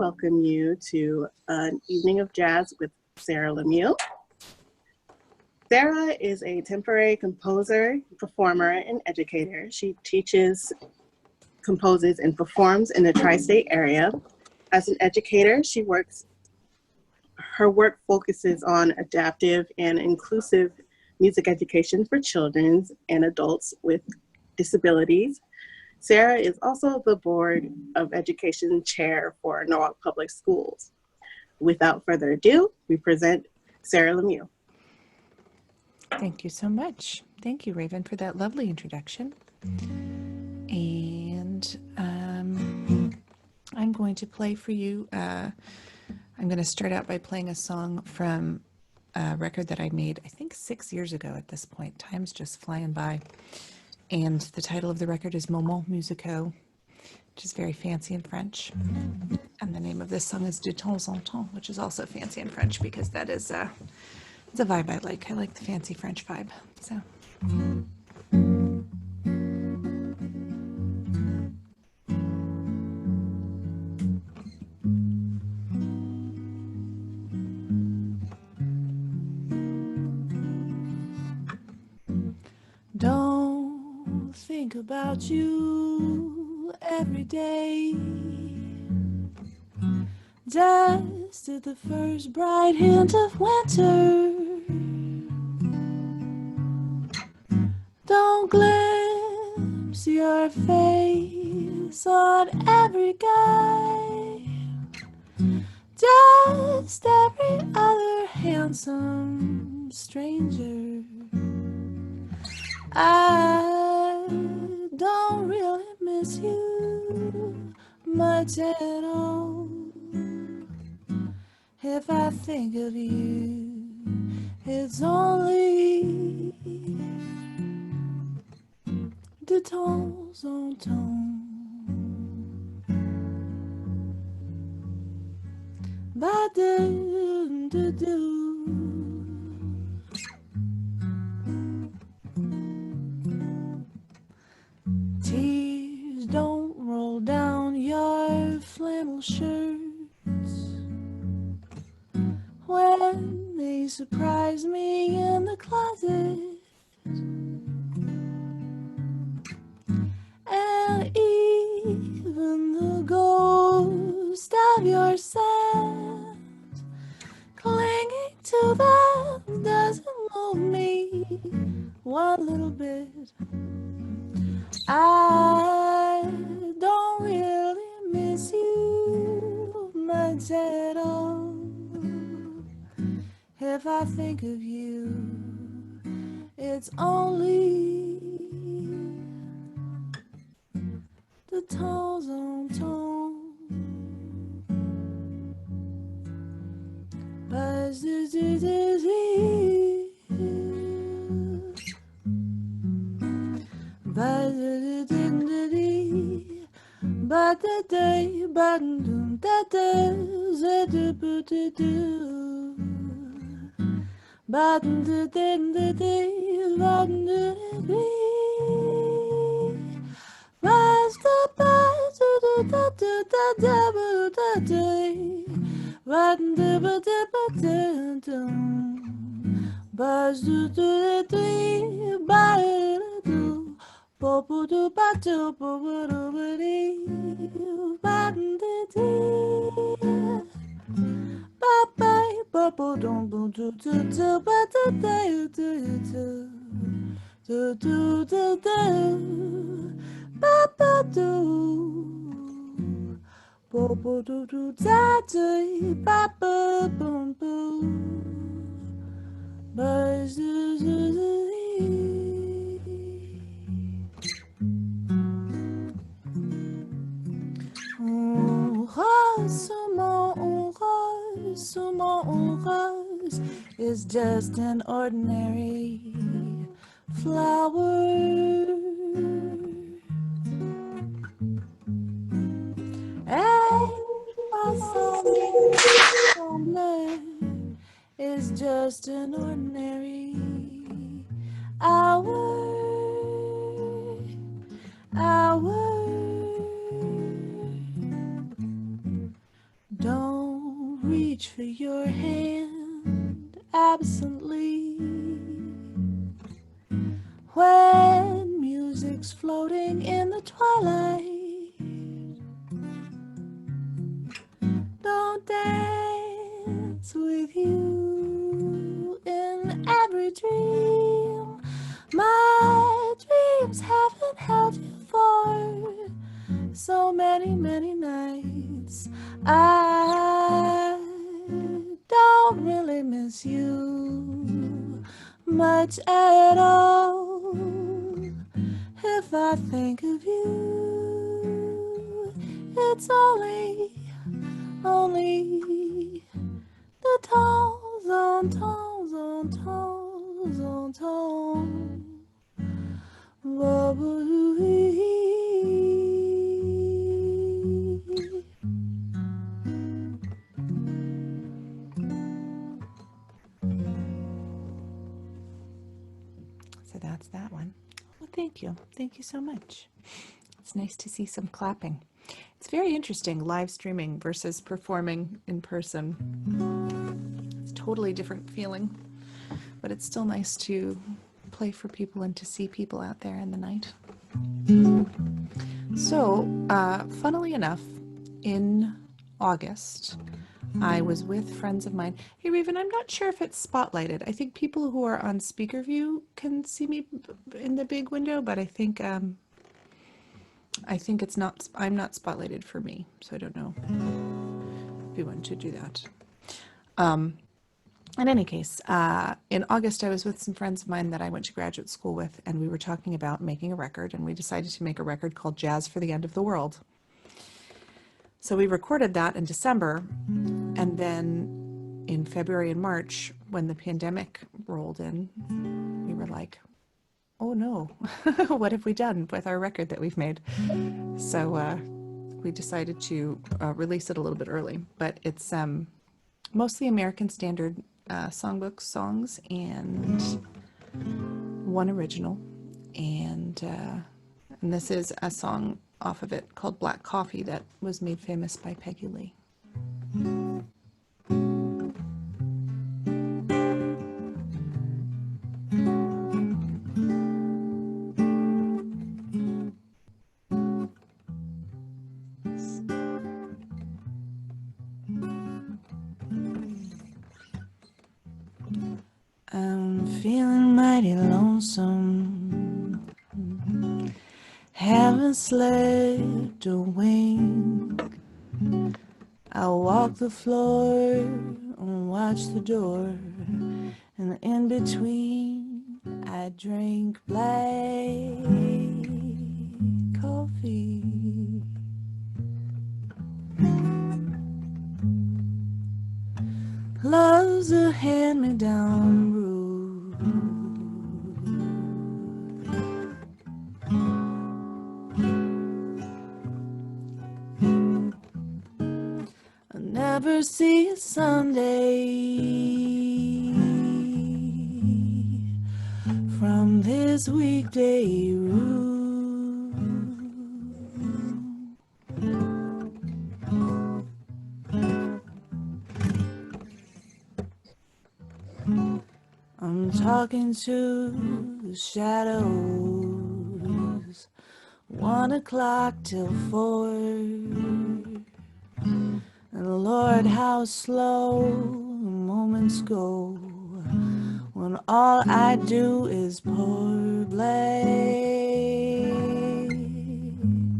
welcome you to an evening of jazz with Sarah LeMieux. Sarah is a temporary composer, performer, and educator. She teaches, composes, and performs in the tri-state area. As an educator, her work focuses on adaptive and inclusive music education for children and adults with disabilities. Sarah is also the Board of Education Chair for Norwalk Public Schools. Without further ado, we present Sarah LeMieux. Thank you so much. Thank you, Raven, for that lovely introduction. And I'm going to play for you. I'm going to start out by playing a song from a record that I made, I think 6 years ago at this point. Time's just flying by. And the title of the record is Moments Musicaux, which is very fancy in French. And the name of this song is De temps en temps, which is also fancy in French because that is it's a vibe I like. I like the fancy French vibe. So. Don't think about you every day. Just at the first bright hint of winter. Don't glimpse your face on every guy. Just every other handsome stranger. I don't really miss you much at all. If I think of you, it's only de temps en temps. Ba-do-do-do. Tears don't roll down your flannel shirts when they surprise me in the closet. And even the ghost of your scent clinging to them doesn't move me one little bit. I don't really miss you much at all. If I think of you, it's only de temps en temps. Is just an ordinary flower. And my is just an ordinary hour. reach for your hand absently when music's floating in the twilight. Don't dance with you in every dream. My dreams haven't held you for so many, many nights. I don't really miss you much at all. If I think of you, it's only the tones on tones on tones on tones. So that's that one. Well, thank you. Thank you so much. It's nice to see some clapping. It's very interesting, live streaming versus performing in person. It's a totally different feeling, but it's still nice to play for people and to see people out there in the night. So, funnily enough, in August, I was with friends of mine. Hey, Raven, I'm not sure if it's spotlighted. I think people who are on speaker view can see me in the big window, but I think it's not, I'm not spotlighted for me, so I don't know if you want to do that. In any case, in August, I was with some friends of mine that I went to graduate school with, and we were talking about making a record, and we decided to make a record called Jazz for the End of the World. So we recorded that in December, and then in February and March, when the pandemic rolled in, we were like, oh no, what have we done with our record that we've made? So we decided to release it a little bit early, but it's mostly American Standard songbook songs and one original, and this is a song off of it called Black Coffee that was made famous by Peggy Lee. I'm feeling mighty lonesome, haven't slept a wink. I walk the floor and watch the door, and in between I drink black coffee. Love's a hand-me-down brew. I'll never see a Sunday from this weekday room. I'm talking to the shadows, 1 o'clock till 4. And Lord, how slow the moments go when all I do is pour black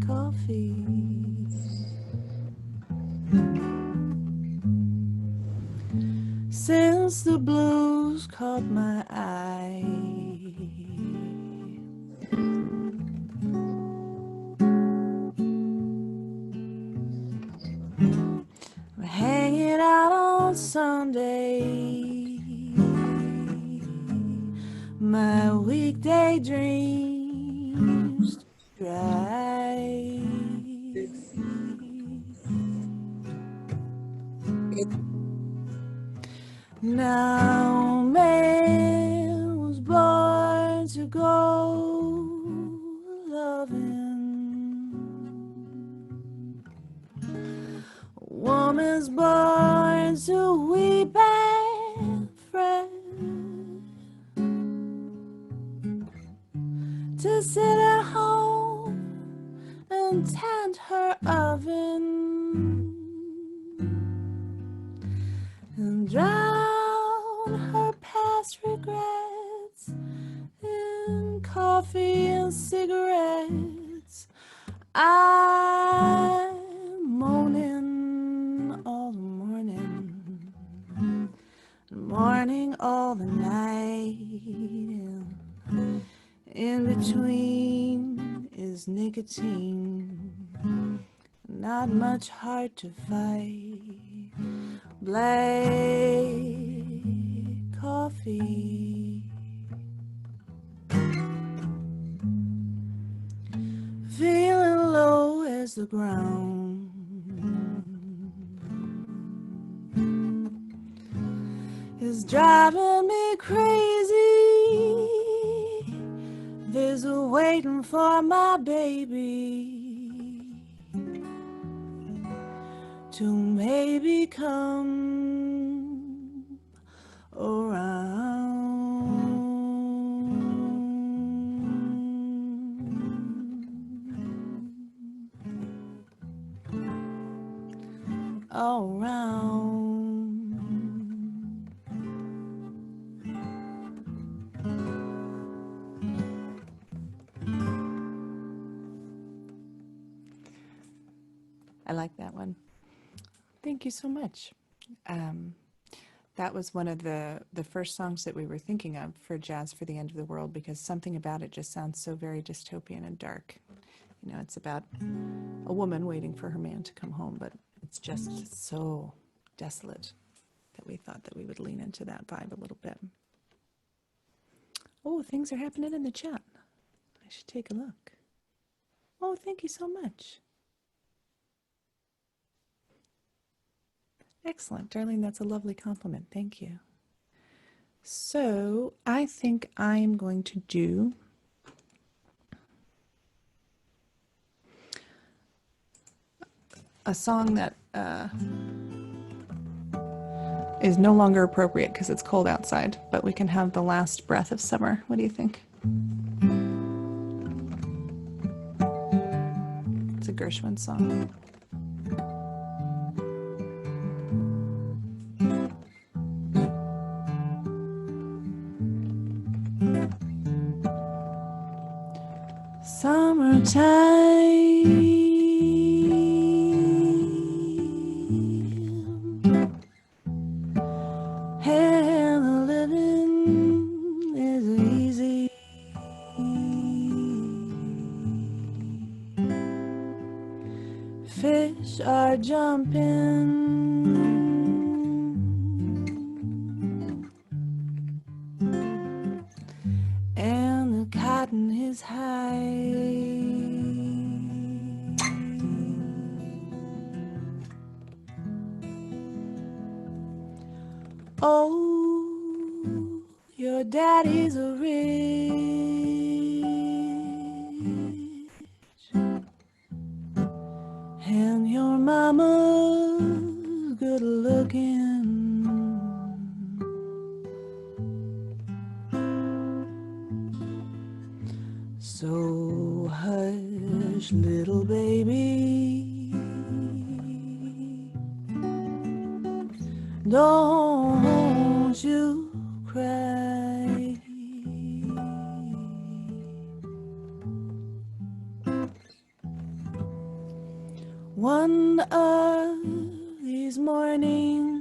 coffee. Since the blues caught my eye, we're hanging out on Sunday. My weekday dreams dry. Now man was born to go loving, a woman's born to coffee and cigarettes. I'm moaning all the morning, morning all the night. In between is nicotine, not much hard to fight. Black coffee, feeling low as the ground, is driving me crazy. There's a waiting for my baby to maybe come around. I like that one. Thank you so much. That was one of the first songs that we were thinking of for Jazz for the End of the World, because something about it just sounds so very dystopian and dark. You know, it's about a woman waiting for her man to come home, but it's just so desolate that we thought that we would lean into that vibe a little bit. Oh, things are happening in the chat. I should take a look. Oh, thank you so much. Excellent, Darlene, that's a lovely compliment. Thank you. So I think I'm going to do a song that is no longer appropriate because it's cold outside, but we can have The Last Breath of Summer. What do you think? It's a Gershwin song. Summertime, and the living is easy. Fish are jumping, and the cotton is high. Oh, your daddy's a rich, and your mama's good looking. So hush, little baby, don't you cry. One of these mornings,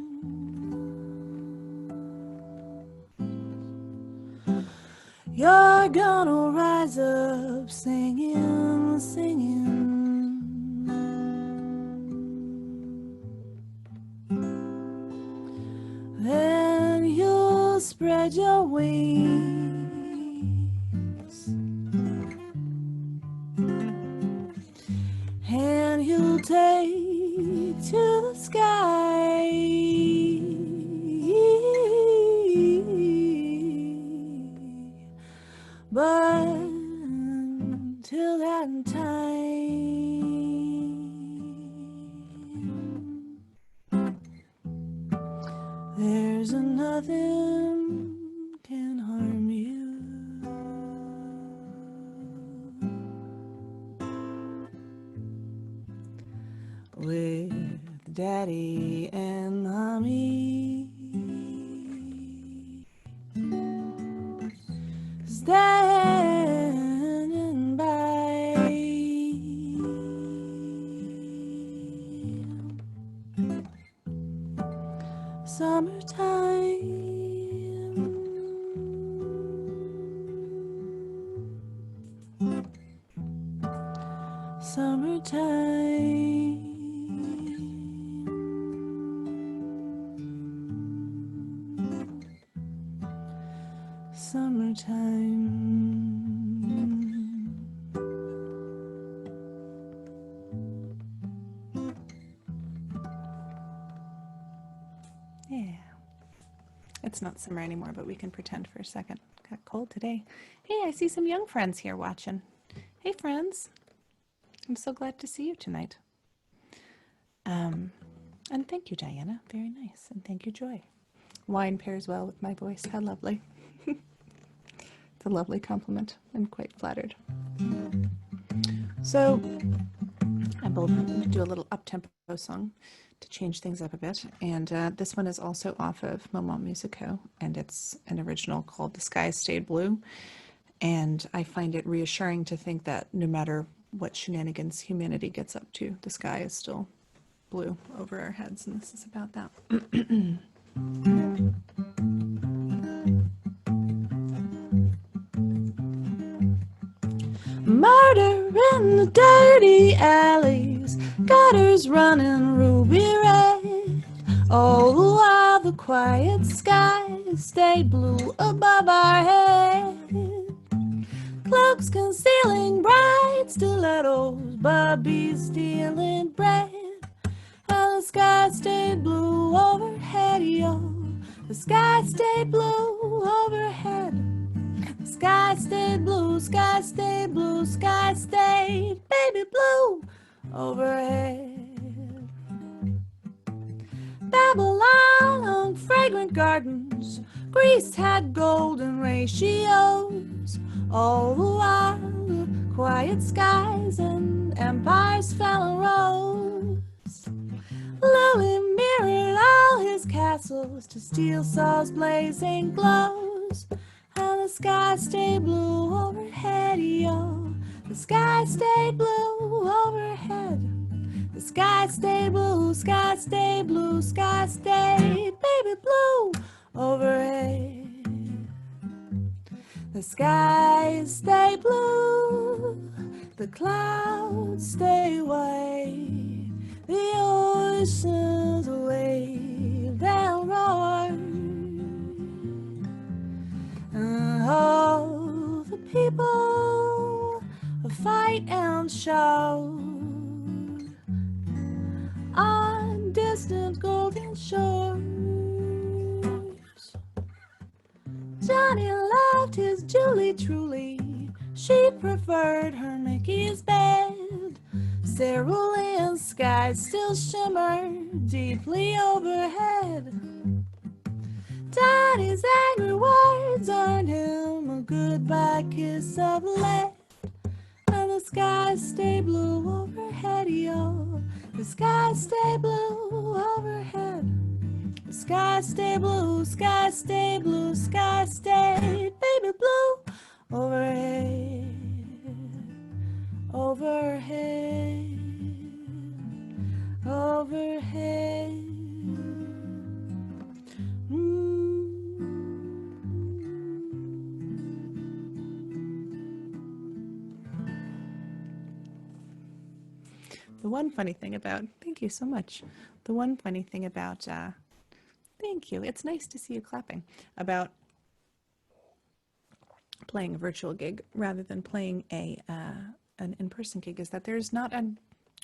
you're gonna rise up singing, singing. Then you'll spread your wings, and you'll take to the sky. But until that time, there's nothing can harm you. With Daddy and Mommy standing Yeah. It's not summer anymore, but we can pretend for a second. Got cold today. Hey, I see some young friends here watching. Hey, friends. I'm so glad to see you tonight. And thank you, Diana. Very nice. And thank you, Joy. Wine pairs well with my voice. How lovely. It's a lovely compliment. I'm quite flattered. So I will do a little up-tempo song to change things up a bit. And this one is also off of Moment Musico, and it's an original called The Sky Stayed Blue. And I find it reassuring to think that no matter what shenanigans humanity gets up to, the sky is still blue over our heads, and this is about that. Murder in the dirty alleys, gutters running ruby red. All the while the quiet sky stayed blue above our head. Cloaks concealing bright stilettos, bubbies stealing bread. And the sky stayed blue overhead, yo. The sky stayed blue overhead. The sky stayed blue, sky stayed blue, sky stayed baby blue overhead. Babylon hung fragrant gardens, Greece had golden ratios. All the while, quiet skies and empires fell and rose. Louis mirrored all his castles to steel saws blazing glows. And the sky stayed blue overhead, yo. The sky stayed blue overhead. The sky stayed blue, sky stayed blue, sky stayed baby blue overhead. The skies stay blue, the clouds stay white, the oceans wave and roar, and all the people fight and shout on distant golden shores. Johnny loved his Julie truly, she preferred her Mickey's bed. Cerulean skies still shimmer deeply overhead. Daddy's angry words earned him a goodbye kiss of lead. And the skies stay blue overhead, yo. The skies stay blue overhead. The sky stay blue, sky stay blue, sky stay baby blue overhead, overhead, overhead. The one funny thing about, thank you so much. The one funny thing about, thank you. It's nice to see you clapping about playing a virtual gig rather than playing an in-person gig is that there's not a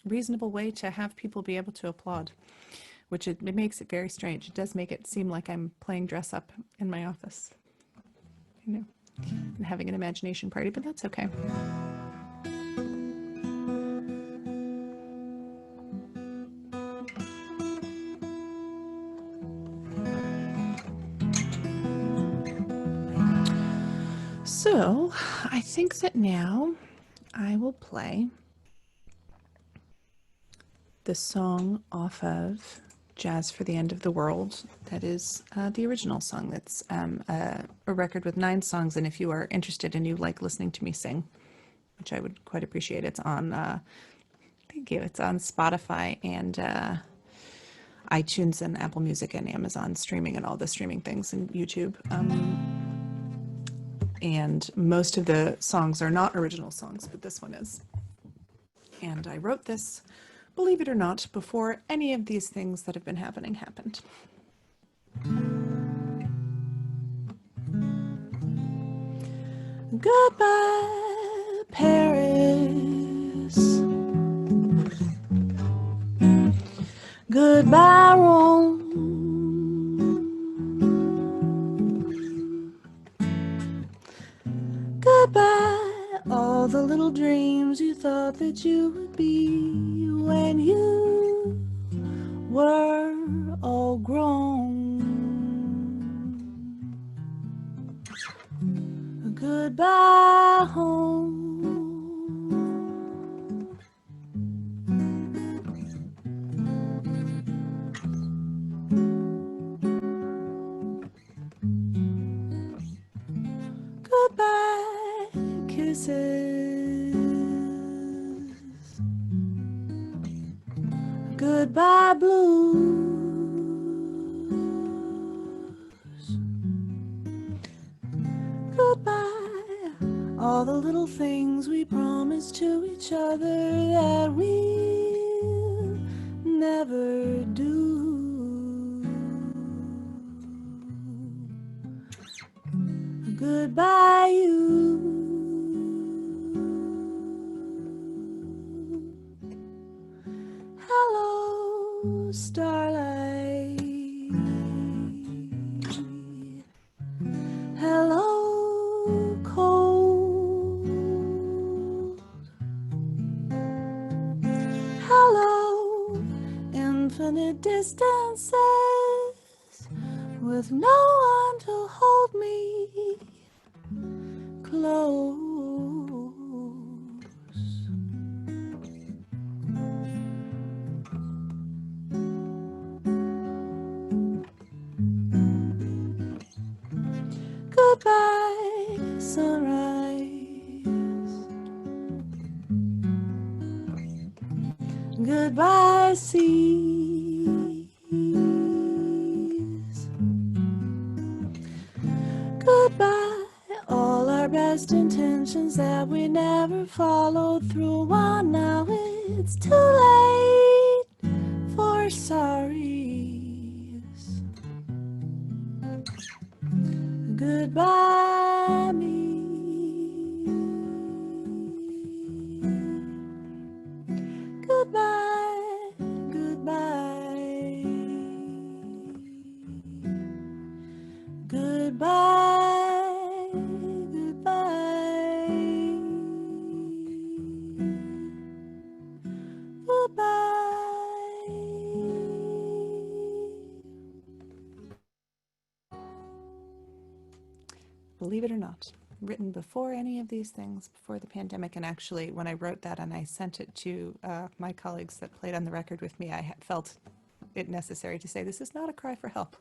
reasonable way to have people be able to applaud, which it makes it very strange. It does make it seem like I'm playing dress up in my office, you know, and having an imagination party, but that's okay. So I think that now I will play the song off of Jazz for the End of the World. That is the original song. That's a record with 9 songs. And if you are interested and you like listening to me sing, which I would quite appreciate, it's on, thank you, it's on Spotify and iTunes and Apple Music and Amazon streaming and all the streaming things and YouTube. And most of the songs are not original songs, but this one is. And I wrote this, believe it or not, before any of these things that have been happening happened. Goodbye, Paris. Goodbye, Rome. Goodbye, all the little dreams you thought that you would be when you were all grown. Goodbye, home. Goodbye, kisses. Goodbye, blues. Goodbye, all the little things we promised to each other that we'll never do. Goodbye, you. Hello, starlight. Hello, cold. Hello, infinite distances with no one to hold me close. Goodbye, sunrise. Goodbye, seas. Goodbye, all our best intentions that we never followed through on. Now it's too late for sorries. Goodbye, me. Goodbye, goodbye. Goodbye, goodbye. Goodbye. Believe it or not, written before any of these things, before the pandemic. And actually, when I wrote that and I sent it to my colleagues that played on the record with me, I had felt it necessary to say, this is not a cry for help.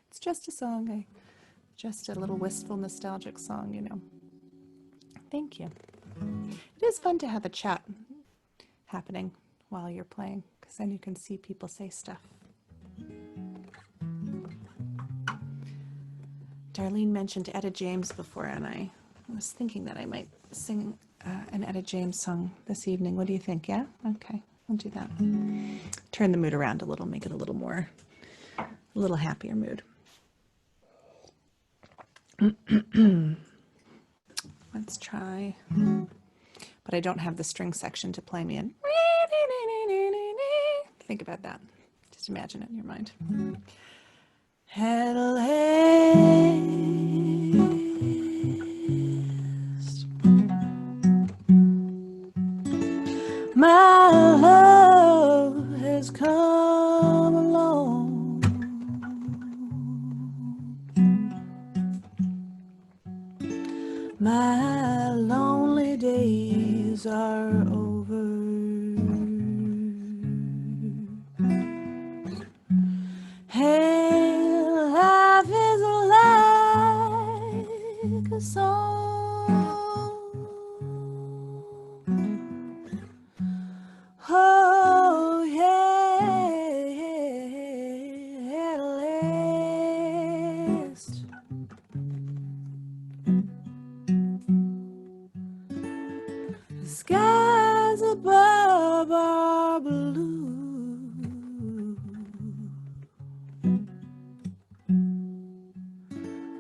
It's just a song, just a little wistful, nostalgic song, you know. Thank you. It is fun to have a chat happening while you're playing, because then you can see people say stuff. Darlene mentioned Etta James before, and I was thinking that I might sing an Etta James song this evening. What do you think? Yeah? Okay, I'll do that. Turn the mood around a little, make it a little more, a little happier mood. Let's try. But I don't have the string section to play me in. Think about that. Just imagine it in your mind. At last, my love has come along. My lonely days are over. Hey, life is like a song. Oh, yeah.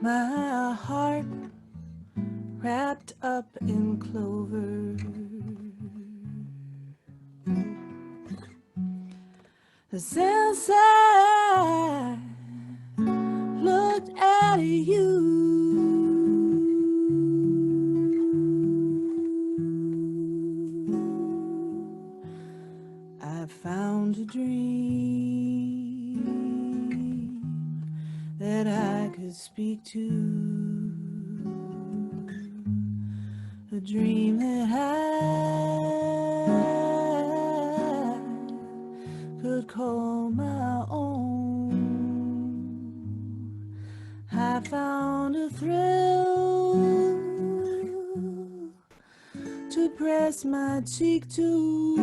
my heart wrapped up in clover. Since I looked at you, I found a dream that I could speak to, a dream that I could call my own. I found a thrill to press my cheek to,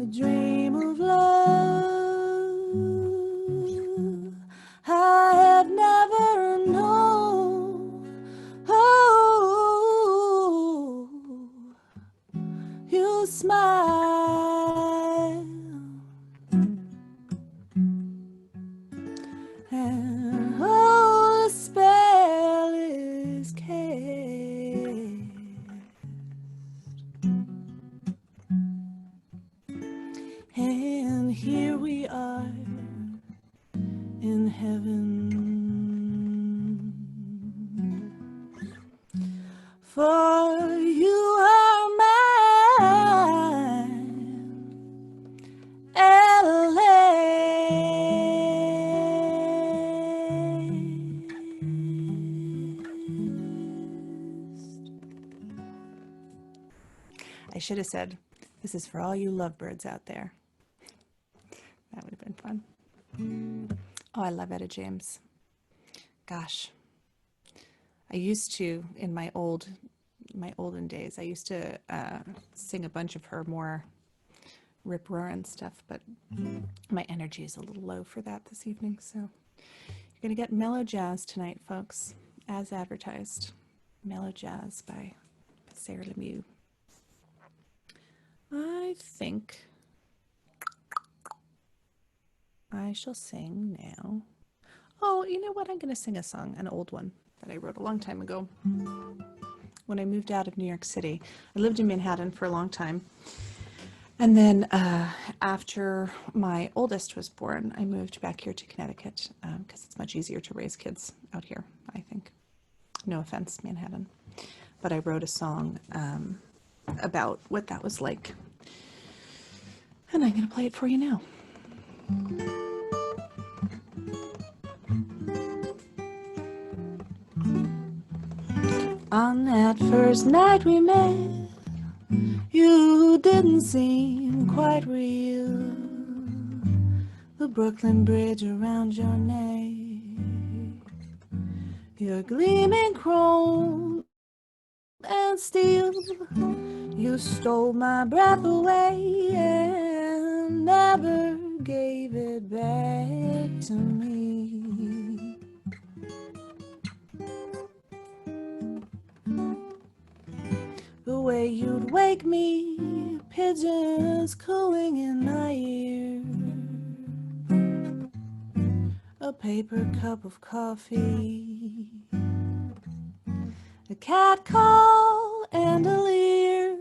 a dream of love I had never known. Oh, you smile and oh, the spell is cast, and here we are in heaven, for you are mine, LA. I should have said, this is for all you lovebirds out there. That would have been fun. Oh, I love Etta James. Gosh. I used to, in my olden days, I used to sing a bunch of her more rip-roaring stuff, but my energy is a little low for that this evening, so you're going to get mellow jazz tonight, folks, as advertised. Mellow jazz by Sarah LeMieux. I think I shall sing now. Oh, you know what? I'm going to sing a song, an old one that I wrote a long time ago when I moved out of New York City. I lived in Manhattan for a long time. And then after my oldest was born, I moved back here to Connecticut because it's much easier to raise kids out here, I think. No offense, Manhattan. But I wrote a song about what that was like. And I'm going to play it for you now. On that first night we met, you didn't seem quite real. The Brooklyn Bridge around your neck, your gleaming chrome and steel. You stole my breath away and never gave it back to me. The way you'd wake me, pigeons cooing in my ear, a paper cup of coffee, a cat call and a leer.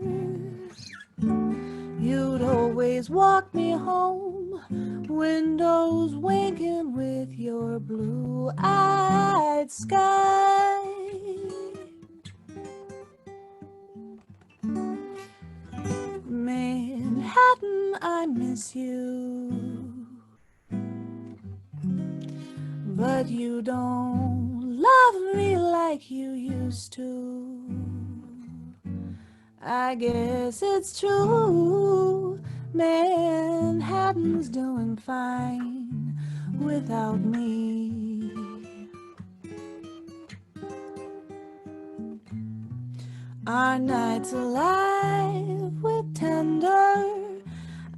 You'd always walk me home, windows winking with your blue-eyed sky. Manhattan, I miss you, but you don't love me like you used to. I guess it's true, Manhattan's doing fine without me. Our nights alive with tender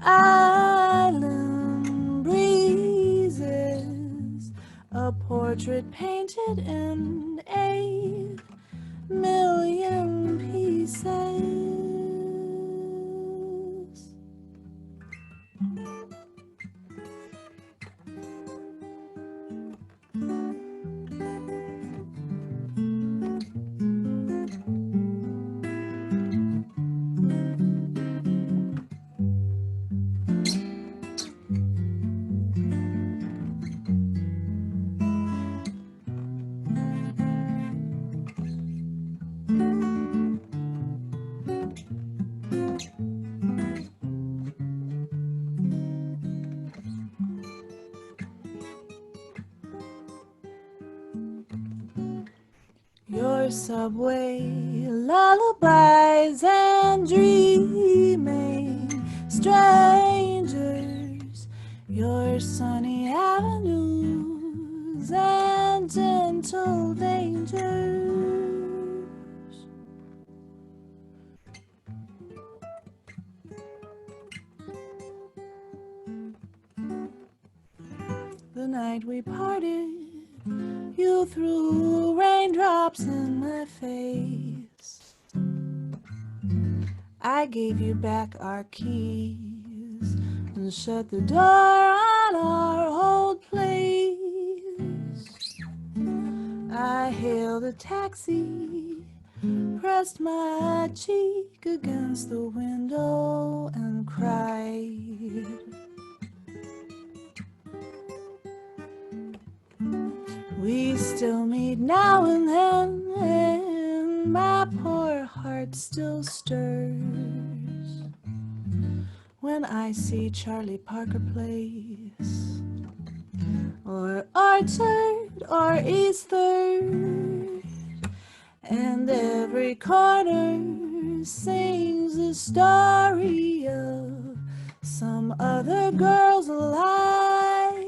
island breezes, a portrait painted in 8,000,000 pieces. your subway lullabies and dreaming strangers, your sunny avenues and gentle dangers. The night we parted, you threw raindrops in my face. I gave you back our keys and shut the door on our old place. I hailed a taxi, pressed my cheek against the window and cried. We still meet now and then, and my poor heart still stirs when I see Charlie Parker Place, or Orchard, or East Third, and every corner sings the story of some other girl's life.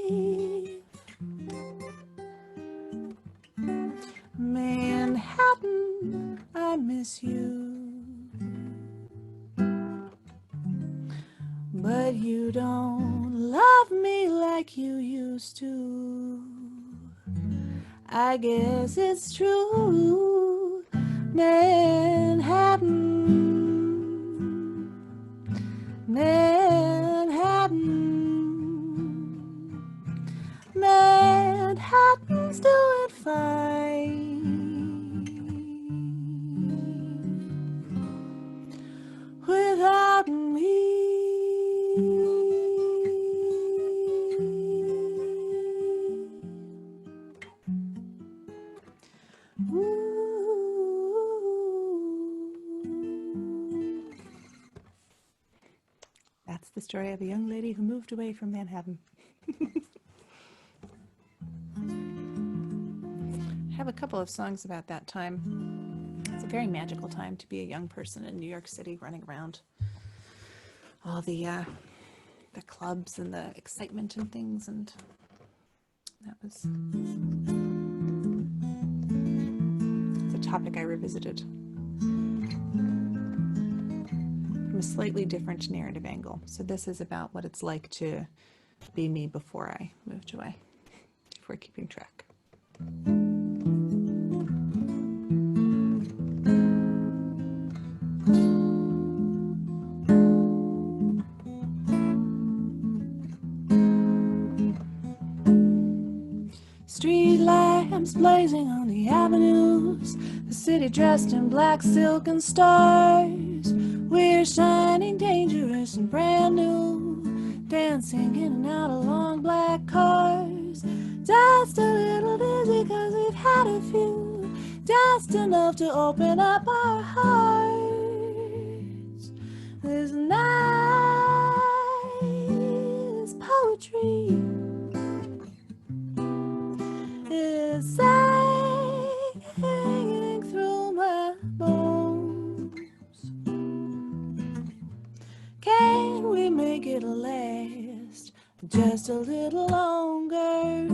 Manhattan, I miss you, but you don't love me like you used to. I guess it's true. Manhattan, Manhattan, Manhattan's doing fine without me. That's the story of a young lady who moved away from Manhattan. I have a couple of songs about that time. It's a very magical time to be a young person in New York City, running around all the clubs and the excitement and things, and that was it's a topic I revisited from a slightly different narrative angle. So this is about what it's like to be me before I moved away, if we're keeping track. Street lamps blazing on the avenues, the city dressed in black silk and stars. We're shining, dangerous and brand new, dancing in and out of long black cars. Just a little dizzy 'cause we've had a few, just enough to open up our hearts. This night is poetry. It's singing through my bones. Can we make it last just a little longer?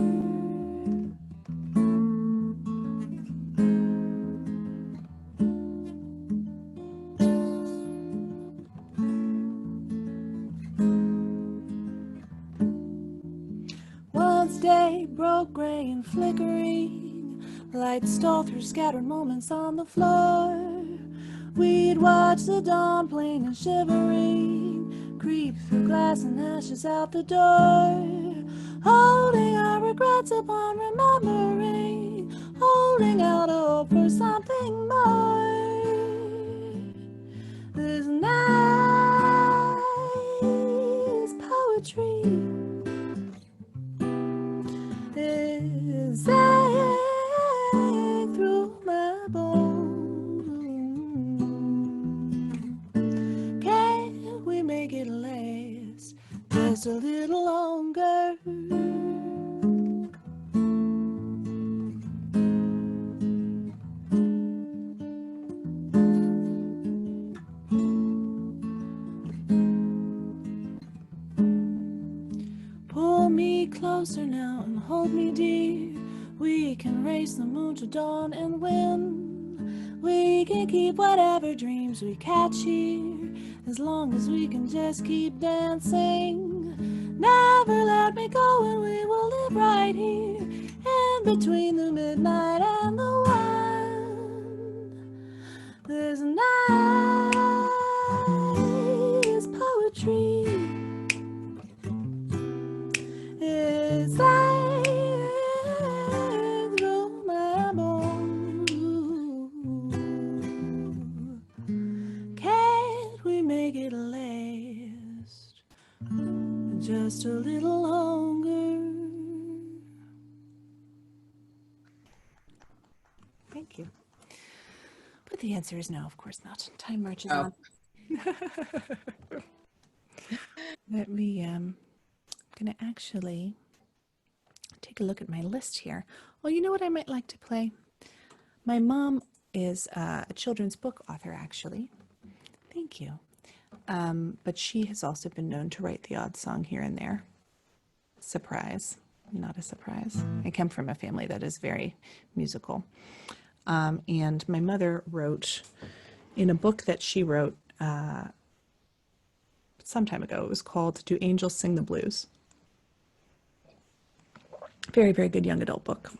Once day broke gray and flickering, light stole through scattered moments on the floor. We'd watch the dawn plain and shivering, creep through glass and ashes out the door, holding our regrets upon remembering, holding out hope for something more. This night is poetry. It's singing through my bones. Can we make it last just a little longer? me closer now and hold me dear. We can race the moon to dawn and win. We can keep whatever dreams we catch here, as long as we can just keep dancing. Never let me go and we will live right here, in between the midnight and the one. This night is poetry. It's like through my bones. Can't we make it last just a little longer? Thank you. But the answer is no, of course not. Time marches on. Let me, gonna actually take a look at my list here. Well, you know what I might like to play? My mom is a children's book author, actually. Thank you. But she has also been known to write the odd song here and there. Surprise, not a surprise. I come from a family that is very musical. And my mother wrote in a book that she wrote some time ago. It was called Do Angels Sing the Blues? Very, very good young adult book.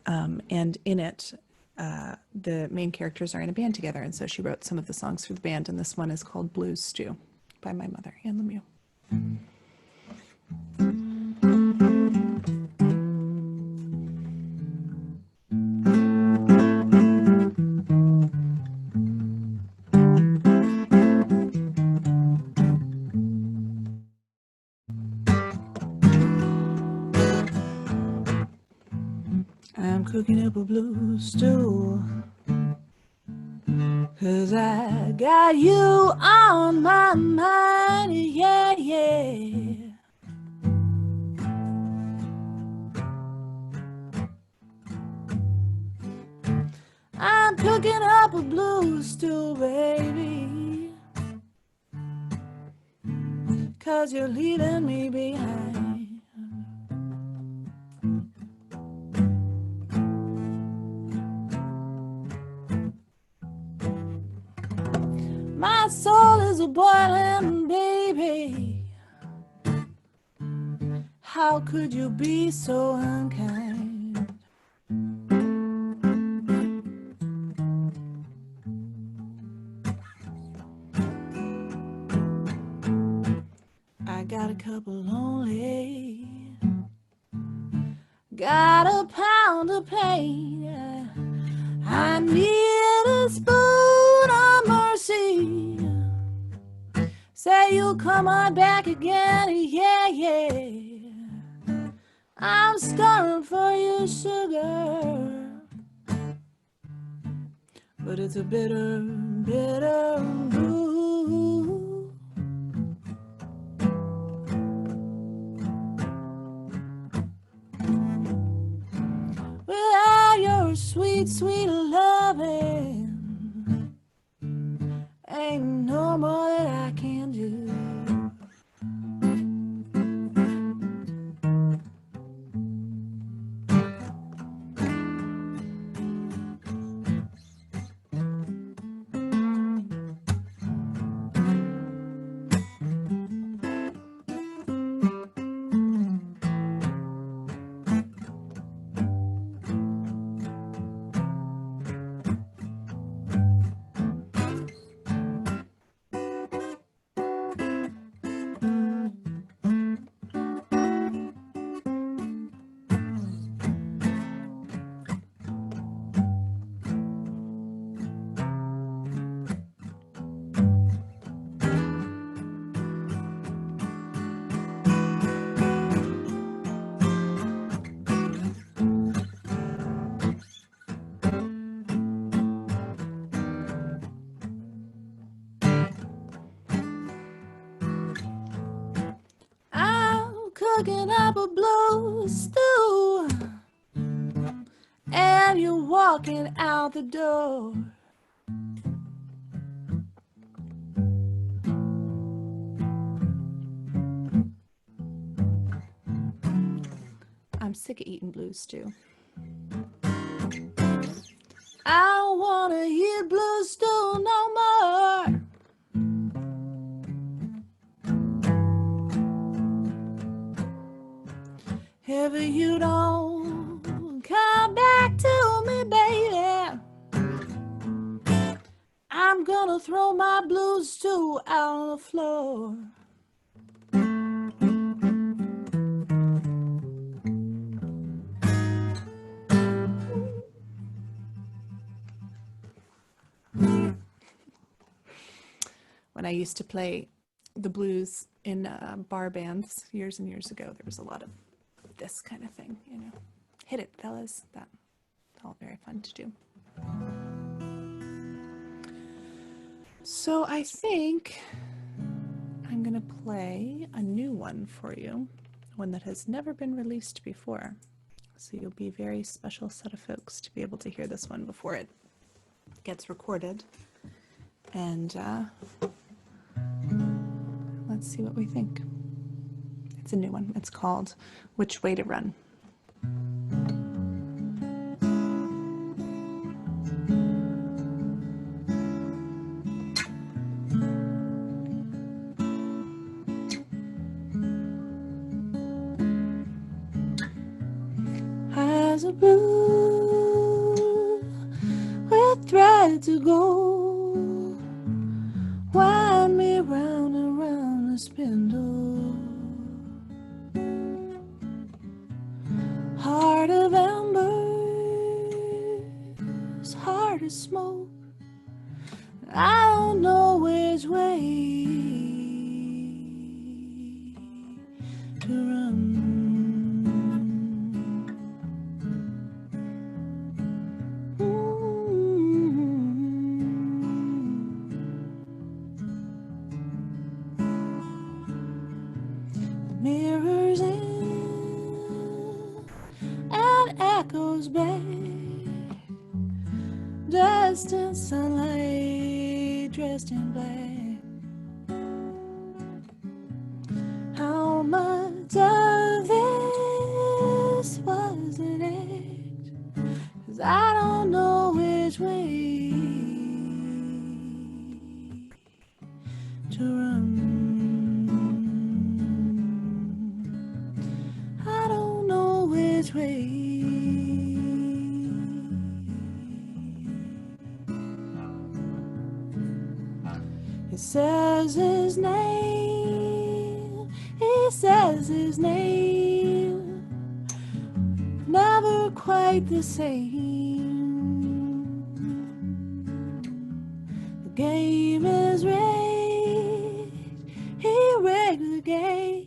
And in it, the main characters are in a band together. And so she wrote some of the songs for the band. And this one is called Blues Stew by my mother, Anne LeMieux. I'm cooking up a blues stew, 'cause I got you on my mind, yeah, yeah. I'm cooking up a blues stew, baby, 'cause you're leaving me behind. My soul is a boiling, baby. How could you be so unkind? I got a couple lonely, got a pound of pain. I need a spoon of mercy. Say you'll come on back again, yeah, yeah. I'm starving for you, sugar, but it's a bitter, bitter brew. Without your sweet, sweet loving, ain't no more that I can do. Cooking up a blues stew, and you're walking out the door. I'm sick of eating blues stew. I don't wanna eat blues stew no more. If you don't come back to me, baby, I'm gonna throw my blues stew out on the floor. When I used to play the blues in bar bands years and years ago, there was a lot of this kind of thing, you know. Hit it, fellas. That's all very fun to do. So I think I'm gonna play a new one for you, one that has never been released before. So you'll be a very special set of folks to be able to hear this one before it gets recorded. And let's see what we think. It's a new one. It's called Which Way to Run. Eyes are blue with thread to go, wind me round and round the spindle. Heart of embers, heart of smoke, I don't know which way to run. Mirrors in and echoes back, dust and sunlight dressed in black. How much of this was an act? 'Cause I don't know which way to run. I don't know which way. He says his name, he says his name, never quite the same. The game is rigged, he rigged the game.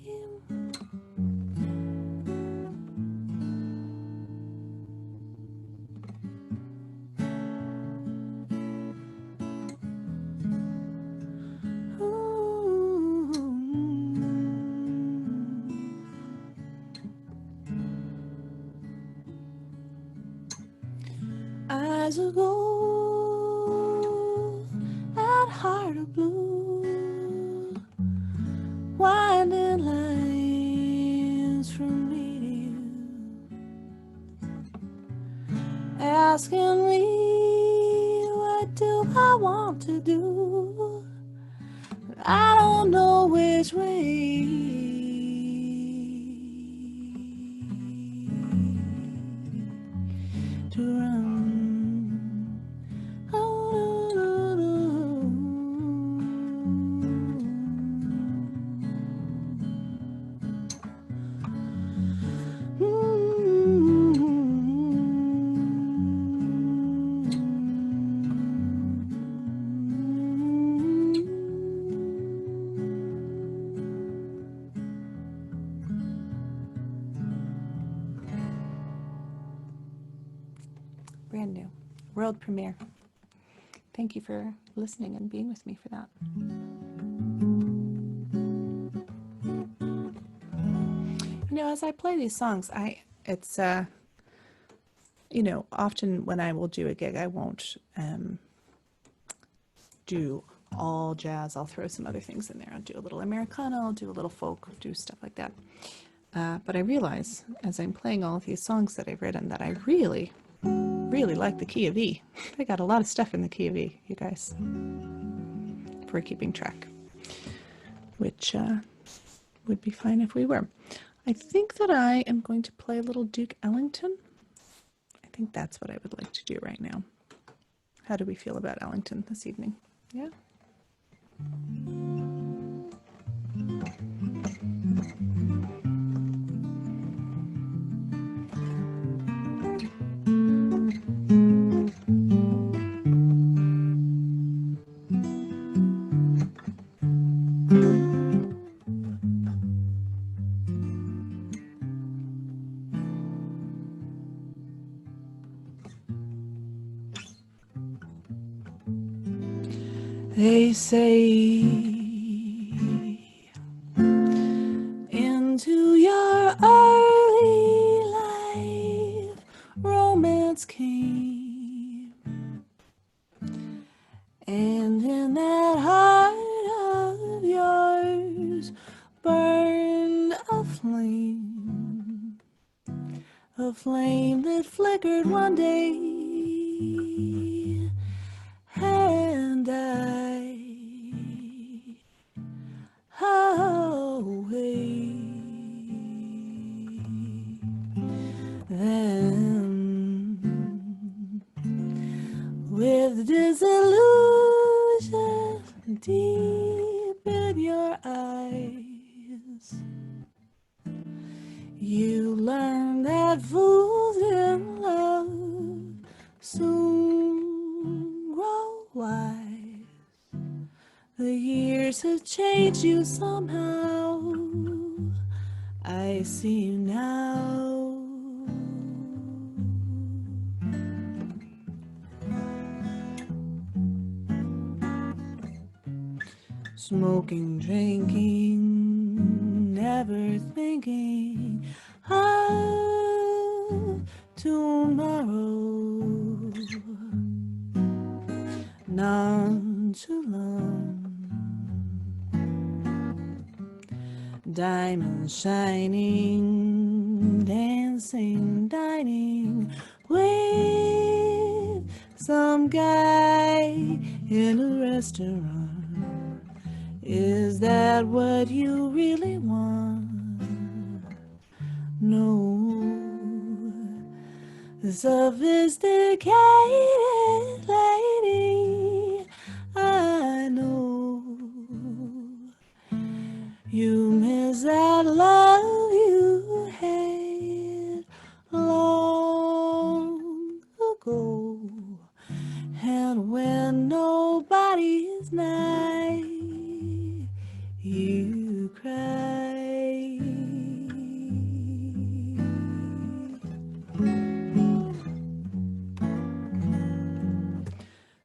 Eyes of gold and heart of blue, winding lines from me to you, asking me what do I want to do, but I don't know which way to run. Brand new, world premiere. Thank you for listening and being with me for that. You know, as I play these songs, it's you know, often when I will do a gig, I won't do all jazz. I'll throw some other things in there. I'll do a little Americana, I'll do a little folk, do stuff like that. But I realize as I'm playing all of these songs that I've written that I really, really like the key of E. I got a lot of stuff in the key of E, you guys, if we're keeping track, which would be fine if we were. I think that I am going to play a little Duke Ellington. I think that's what I would like to do right now. How do we feel about Ellington this evening? Yeah? They say into your early life romance came, and in that heart of yours burned a flame that flickered one day, and away. Then, with disillusion deep in your eyes, you learn that fools in love soon grow wise. The years have changed you somehow. I see you now. Smoking, drinking, never thinking of tomorrow. Nonchalant, diamonds shining, dancing, dining with some guy in a restaurant. Is that what you really want? No, the sophisticated lady, I know you miss that love you had long ago. And when nobody's nigh, you cry.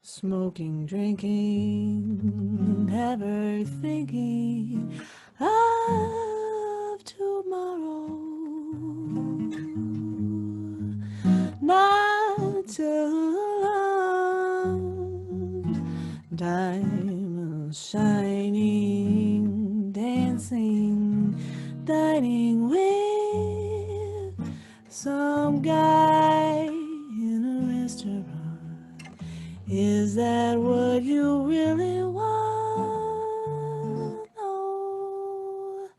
Smoking, drinking, never thinking of tomorrow. Not alone. Diamonds shining, dancing, dining with some guy in a restaurant. Is that what you really want? No,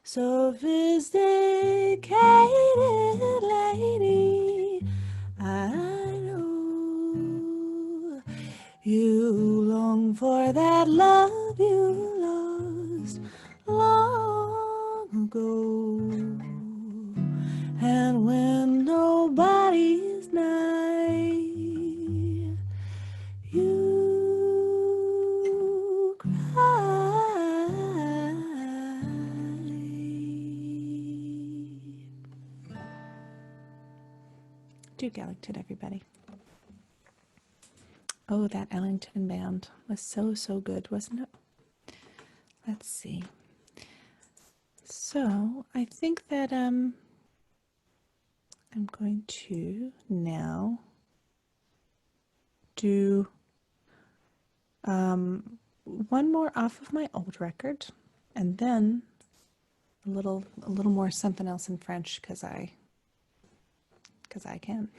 sophisticated lady, I know you long for that love you lost long ago. And when nobody's nigh, you cry. Duke Ellington, everybody. Oh, that Ellington band was so, so good, wasn't it? Let's see. So I think that I'm going to now do one more off of my old record, and then a little more something else in French because I can.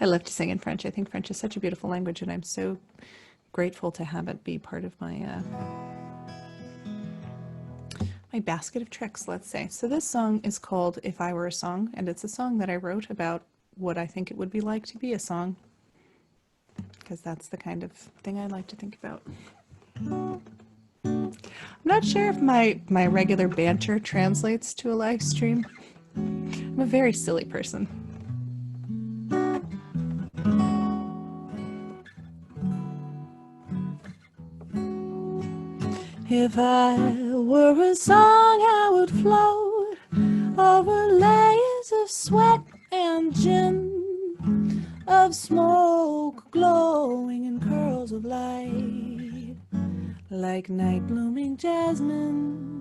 I love to sing in French. I think French is such a beautiful language, and I'm so grateful to have it be part of my my basket of tricks, let's say. So this song is called If I Were a Song, and it's a song that I wrote about what I think it would be like to be a song, because that's the kind of thing I like to think about. I'm not sure if my regular banter translates to a live stream. I'm a very silly person. If I were a song, I would float over layers of sweat and gin, of smoke glowing in curls of light, like night blooming jasmine.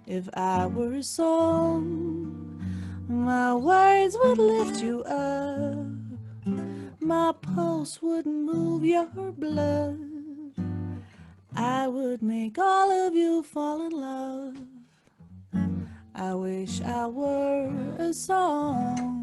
If I were a song, my words would lift you up, my pulse would move your blood, I would make all of you fall in love. I wish I were a song.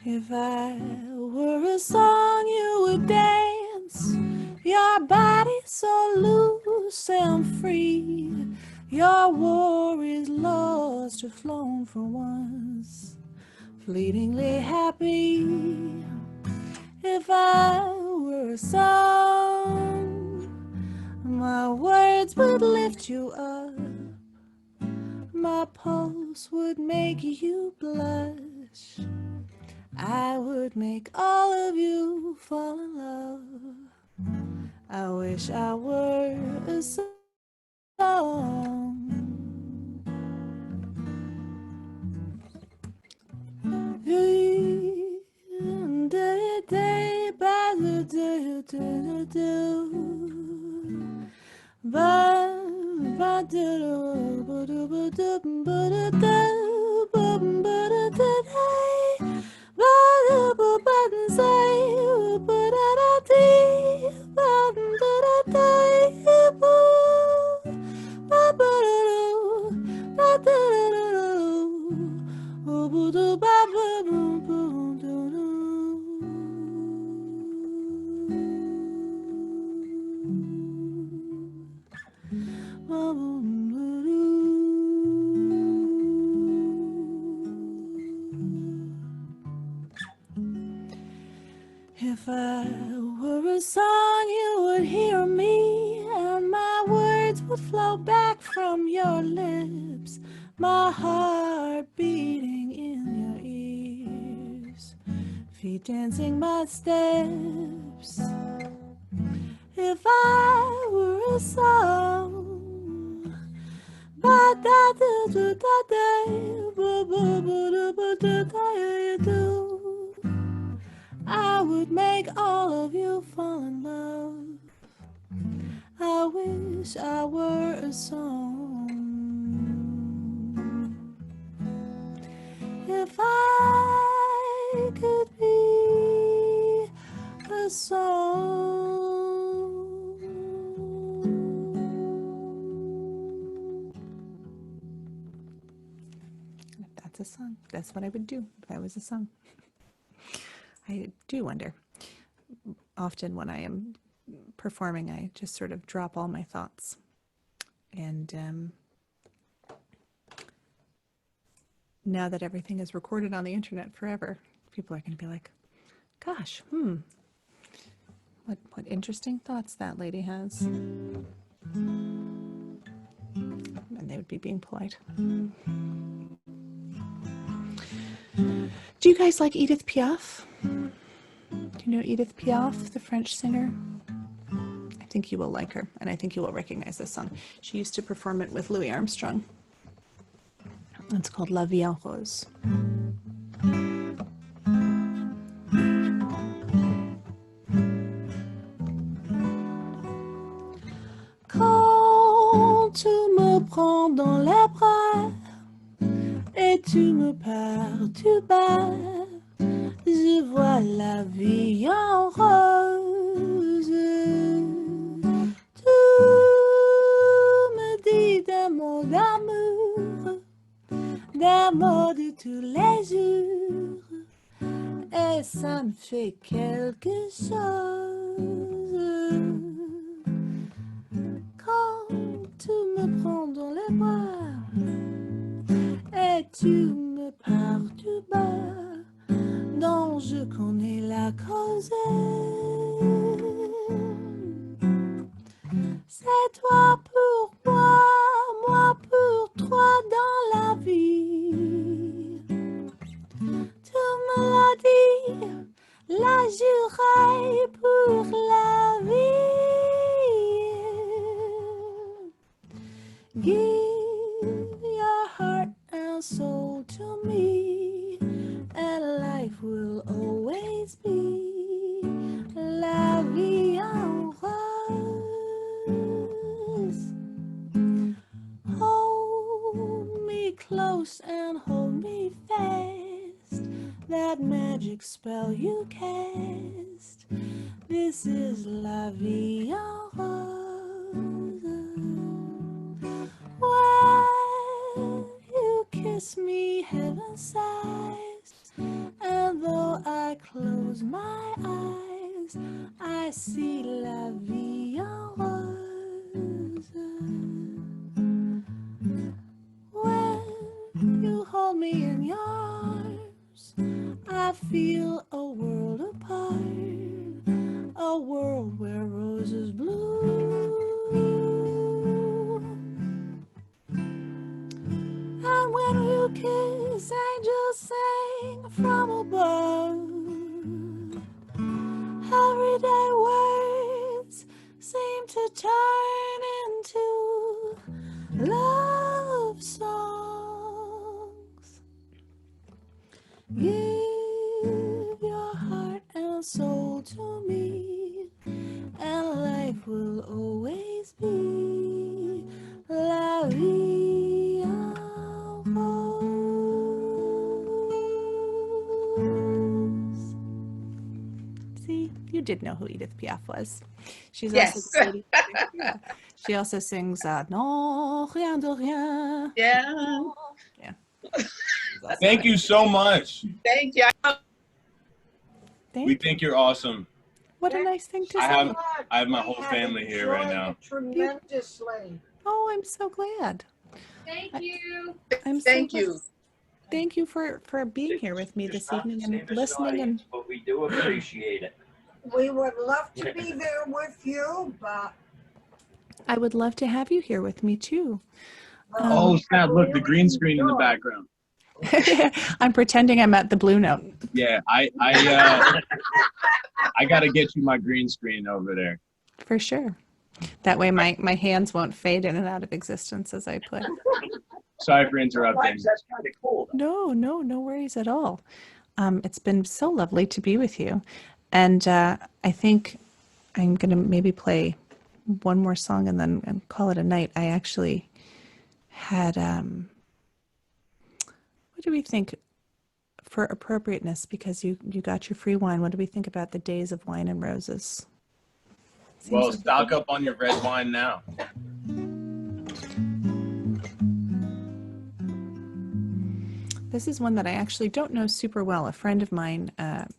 If I were a song, you would dance, your body so loose and free, your worries lost or flown for once, fleetingly happy. If I were a song, my words would lift you up, my pulse would make you blush, I would make all of you fall in love. I wish I were a song. If I were a song, you would hear me, and my words would flow back from your lips, my heart beating in your ears, feet dancing my steps. If I were a song, I would make all of you fall in love. I wish I were a song. If I could be a song. If that's a song, that's what I would do if I was a song. I do wonder. Often when I am performing, I just sort of drop all my thoughts. And now that everything is recorded on the internet forever, people are going to be like, gosh, what interesting thoughts that lady has. And they would be being polite. Do you guys like Edith Piaf? Do you know Edith Piaf, the French singer? I think you will like her, and I think you will recognize this song. She used to perform it with Louis Armstrong. It's called La Vie en Rose. Quand tu me prends dans les bras et tu me perturbes, je vois la vie en rose. Tu me dis des mots d'amour de tous les jours, et ça me fait quelque chose. Quand tu me prends dans les bras et tu me perturbes, dont je connais la cause. C'est toi pour moi, moi pour toi dans la vie. Tu me l'as dit, la jurée pour la vie. Give your heart and soul to me, and life will always be la vie en rose. Hold me close and hold me fast, that magic spell you cast. This is la vie en rose. When you kiss me, heaven sighs, and though I close my eyes, I see la vie en rose. When you hold me in your arms, I feel a world apart, a world where roses bloom. And when you kiss, angels sing from above. Everyday words seem to turn into love songs. Give your heart and soul to me, and life will always be la vie en rose. See, you did know who Edith Piaf was. She's Yes. also the lady. Yeah. She also sings Non, rien de rien. Yeah. Yeah. Thank you so much. Thank you. We think you're awesome. What a nice thing to I say. have my whole family here right now. Tremendously. Oh, I'm so glad. Thank you. I'm so Thank glad. you. Thank you for being here with me this evening and listening. And but we do appreciate it. We would love to be there with you, but I would love to have you here with me too. Oh, snap. Look, the green screen in the background. I'm pretending I'm at the Blue Note. Yeah, I got to get you my green screen over there. For sure. That way my hands won't fade in and out of existence as I play. Sorry for interrupting. That's kind of cool. No worries at all. It's been so lovely to be with you. And I think I'm going to maybe play one more song and then call it a night. I actually had, what do we think for appropriateness? Because you got your free wine. What do we think about the days of wine and roses? Well, stock up on your red wine now. This is one that I actually don't know super well. A friend of mine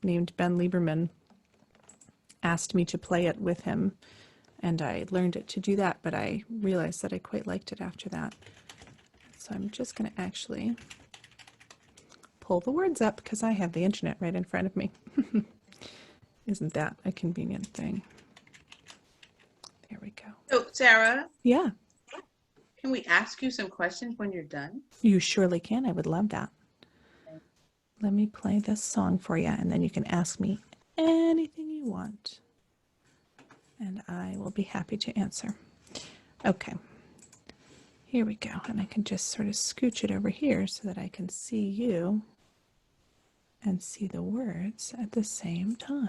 named Ben Lieberman asked me to play it with him, and I learned it to do that, but I realized that I quite liked it after that. So I'm just going to actually pull the words up because I have the internet right in front of me. Isn't that a convenient thing? There we go. So, Sarah, Yeah, can we ask you some questions when you're done? you surely can. I would love that. Let me play this song for you, and then you can ask me anything you want, and I will be happy to answer. Okay, here we go, and I can just sort of scooch it over here so that I can see you and see the words at the same time.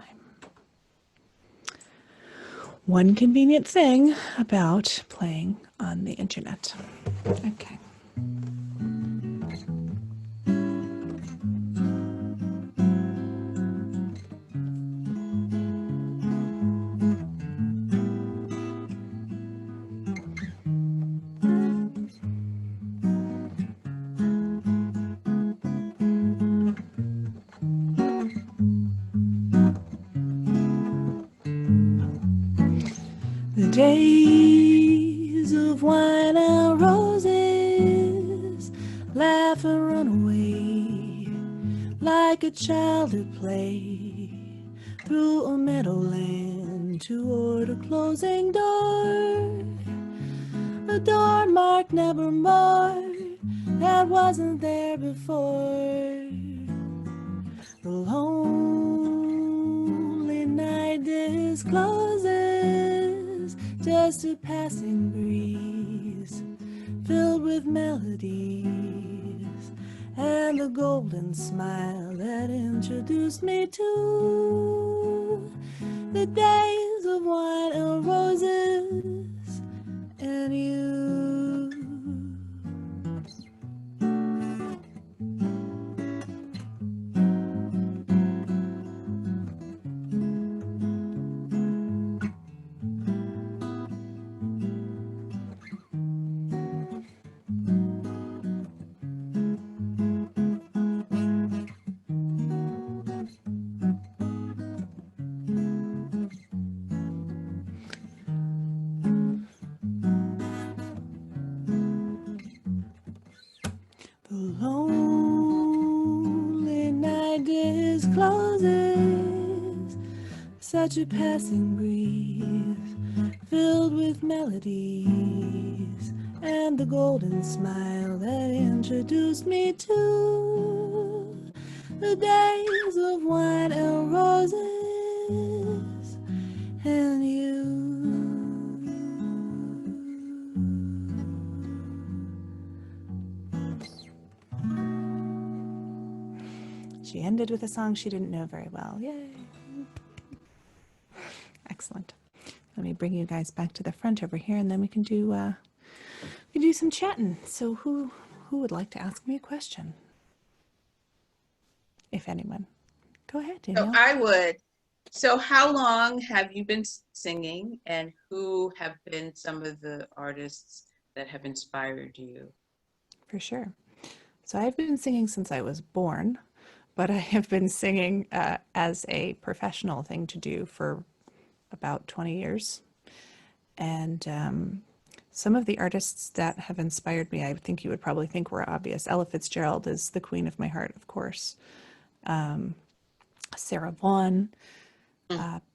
one convenient thing about playing on the internet. Okay. The days of wine and roses, laugh and run away like a child at play through a meadowland toward a closing door, a door marked nevermore that wasn't there before. The lonely night discloses just a passing breeze filled with melodies and the golden smile that introduced me to the days of wine and roses and you. The lonely night discloses such a passing breeze filled with melodies and the golden smile that introduced me to the days of wine and roses and you. She ended with a song she didn't know very well. Yay. Excellent. Let me bring you guys back to the front over here, and then we can do some chatting. So who would like to ask me a question? If anyone. Go ahead, So Danielle. I would. So how long have you been singing, and who have been some of the artists that have inspired you? For sure. So I've been singing since I was born, but I have been singing as a professional thing to do for about 20 years. And some of the artists that have inspired me, I think you would probably think were obvious. Ella Fitzgerald is the queen of my heart, of course. Sarah Vaughan,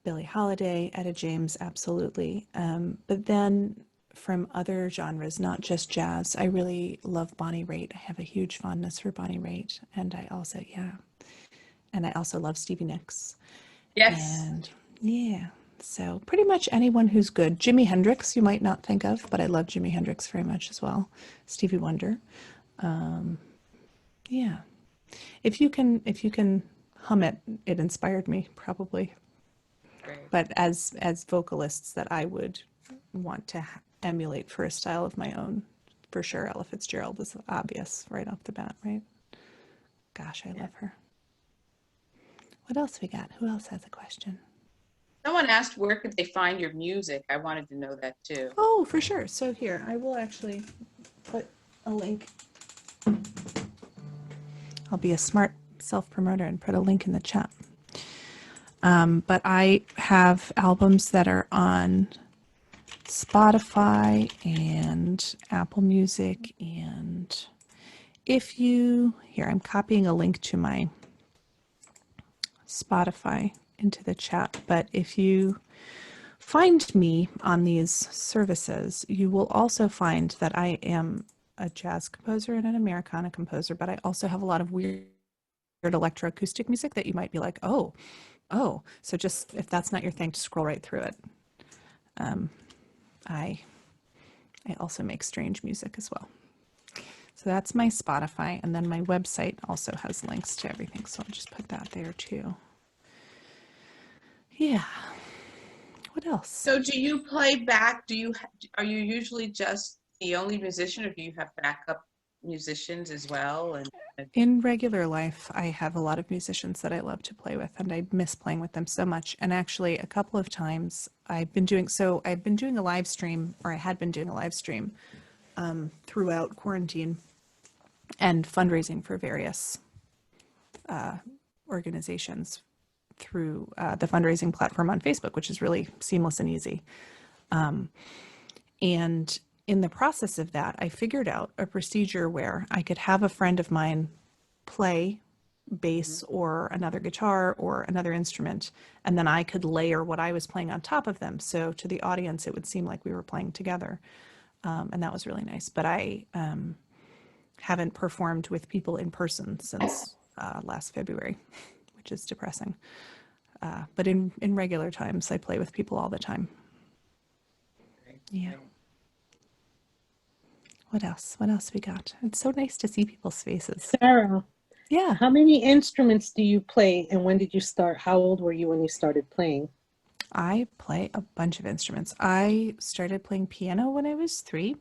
Billie Holiday, Etta James, absolutely. But then from other genres, not just jazz, I really love Bonnie Raitt. I have a huge fondness for Bonnie Raitt. And I also love Stevie Nicks. Yes. And yeah, so pretty much anyone who's good. Jimi Hendrix, you might not think of, but I love Jimi Hendrix very much as well. Stevie Wonder. Yeah. If you can hum it, it inspired me probably. Great. But as vocalists that I would want to emulate for a style of my own, for sure, Ella Fitzgerald is obvious right off the bat, right? Gosh, I love her. What else we got? Who else has a question? Someone asked where could they find your music. I wanted to know that too. Oh, for sure. So here, I will actually put a link. I'll be a smart self-promoter and put a link in the chat. But I have albums that are on Spotify and Apple Music. And if you, here, I'm copying a link to my Spotify into the chat. But if you find me on these services, you will also find that I am a jazz composer and an Americana composer, but I also have a lot of weird electroacoustic music that you might be like, oh, so just if that's not your thing, to scroll right through it. I also make strange music as well. So that's my Spotify, and then my website also has links to everything, so I'll just put that there too. Yeah. What else? So do you play back? Are you usually just the only musician, or do you have backup musicians as well? And In regular life, I have a lot of musicians that I love to play with, and I miss playing with them so much. And actually, a couple of times I've been doing a live stream, or I had been doing a live stream throughout quarantine and fundraising for various organizations through the fundraising platform on Facebook, which is really seamless and easy. And in the process of that, I figured out a procedure where I could have a friend of mine play bass or another guitar or another instrument, and then I could layer what I was playing on top of them. So to the audience, it would seem like we were playing together. And that was really nice. But I haven't performed with people in person since last February, which is depressing. But in regular times, I play with people all the time. Yeah. What else? What else we got? It's so nice to see people's faces. Sarah, Yeah. how many instruments do you play, and when did you start? How old were you when you started playing? I play a bunch of instruments. I started playing piano when I was 3.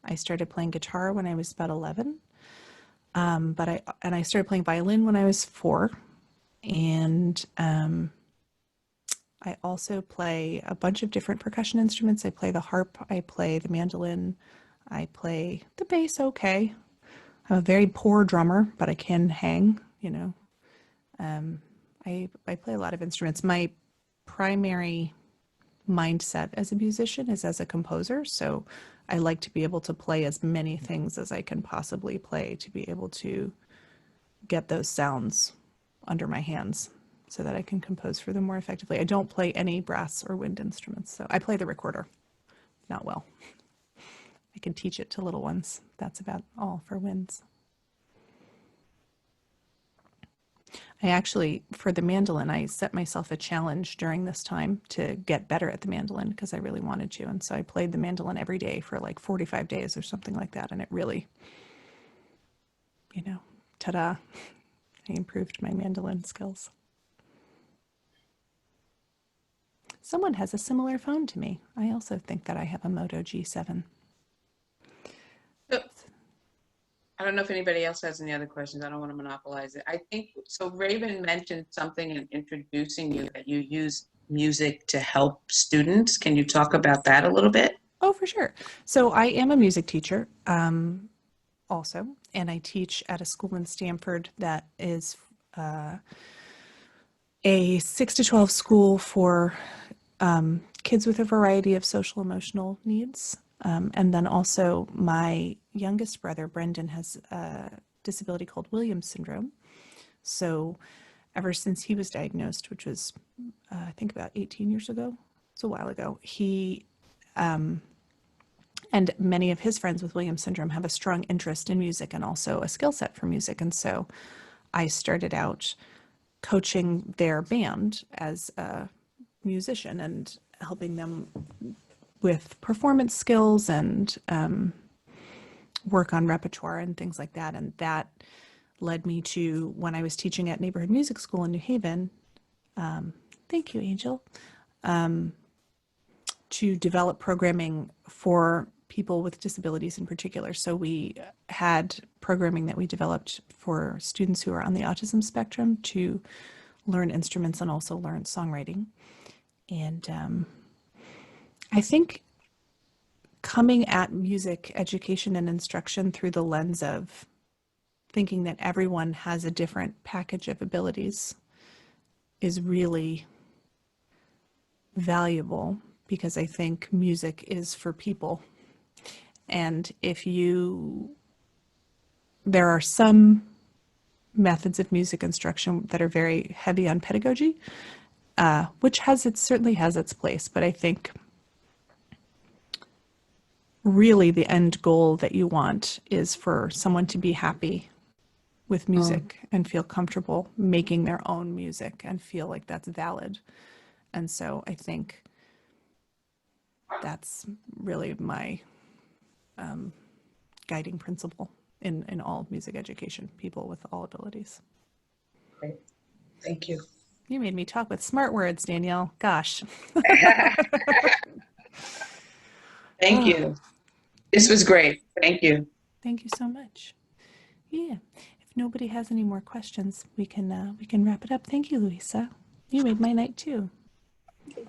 I started playing guitar when I was about 11. But I started playing violin when I was 4. And I also play a bunch of different percussion instruments. I play the harp, I play the mandolin, I play the bass okay. I'm a very poor drummer, but I can hang, you know. I play a lot of instruments. My primary mindset as a musician is as a composer, so I like to be able to play as many things as I can possibly play to be able to get those sounds under my hands so that I can compose for them more effectively. I don't play any brass or wind instruments, so I play the recorder, not well. I can teach it to little ones. That's about all for winds. I actually, for the mandolin, I set myself a challenge during this time to get better at the mandolin because I really wanted to. And so I played the mandolin every day for like 45 days or something like that. And it really, you know, ta-da, I improved my mandolin skills. Someone has a similar phone to me. I also think that I have a Moto G7. I don't know if anybody else has any other questions. I don't want to monopolize it. I think, so Raven mentioned something in introducing you, that you use music to help students. Can you talk about that a little bit? Oh, for sure. So I am a music teacher also, and I teach at a school in Stamford that is a 6 to 12 school for kids with a variety of social emotional needs. And then also my youngest brother, Brendan, has a disability called Williams syndrome. So ever since he was diagnosed, which was, I think about 18 years ago, it's a while ago, he and many of his friends with Williams syndrome have a strong interest in music and also a skill set for music. And so I started out coaching their band as a musician and helping them with performance skills and work on repertoire and things like that. And that led me to, when I was teaching at Neighborhood Music School in New Haven, thank you, Angel, to develop programming for people with disabilities in particular. So we had programming that we developed for students who are on the autism spectrum to learn instruments and also learn songwriting. And I think coming at music education and instruction through the lens of thinking that everyone has a different package of abilities is really valuable, because I think music is for people. And there are some methods of music instruction that are very heavy on pedagogy, which certainly has its place, but I think really the end goal that you want is for someone to be happy with music and feel comfortable making their own music and feel like that's valid. And so I think that's really my guiding principle in all music education, people with all abilities. Great. Thank you. You made me talk with smart words, Danielle. Gosh. Thank you. This was great. Thank you. Thank you so much. Yeah. If nobody has any more questions, we can wrap it up. Thank you, Louisa. You made my night too. It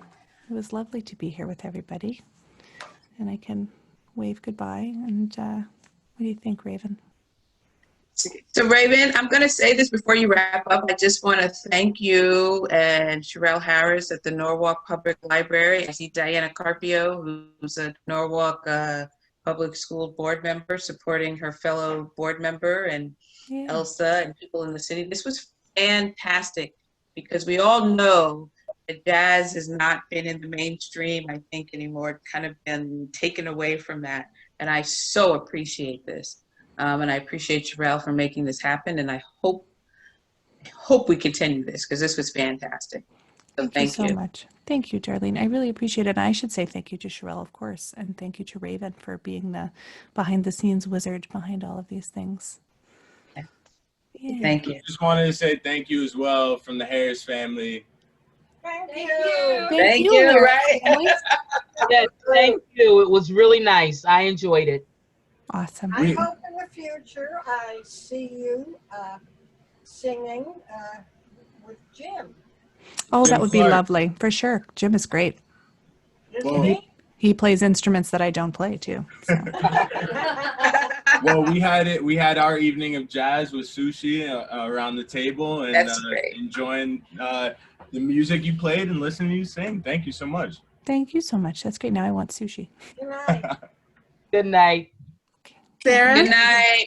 was lovely to be here with everybody. And I can wave goodbye. And what do you think, Raven? So Raven, I'm going to say this before you wrap up. I just want to thank you and Sherelle Harris at the Norwalk Public Library. I see Diana Carpio, who's a Norwalk Public School board member, supporting her fellow board member, and Yeah. Elsa and people in the city. This was fantastic because we all know that jazz has not been in the mainstream, I think, anymore. It's kind of been taken away from that. And I so appreciate this. And I appreciate Sherelle for making this happen. And I hope we continue this because this was fantastic. So Thank you so much. Thank you, Darlene. I really appreciate it. And I should say thank you to Sherelle, of course. And thank you to Raven for being the behind the scenes wizard behind all of these things. Yeah. Thank you. Just wanted to say thank you as well from the Harris family. Thank you. Thank you, Larry. right? Yes, thank you. It was really nice. I enjoyed it. Awesome. I hope in the future I see you singing with Jim. Oh, that Jim would be Clark. lovely. For sure. Jim is great. Isn't Well, he? He plays instruments that I don't play too. So. Well, we had our evening of jazz with sushi around the table and That's great. enjoying the music you played and listening to you sing. Thank you so much. Thank you so much. That's great. Now I want sushi. Good night. Good night. Sarah? Good night.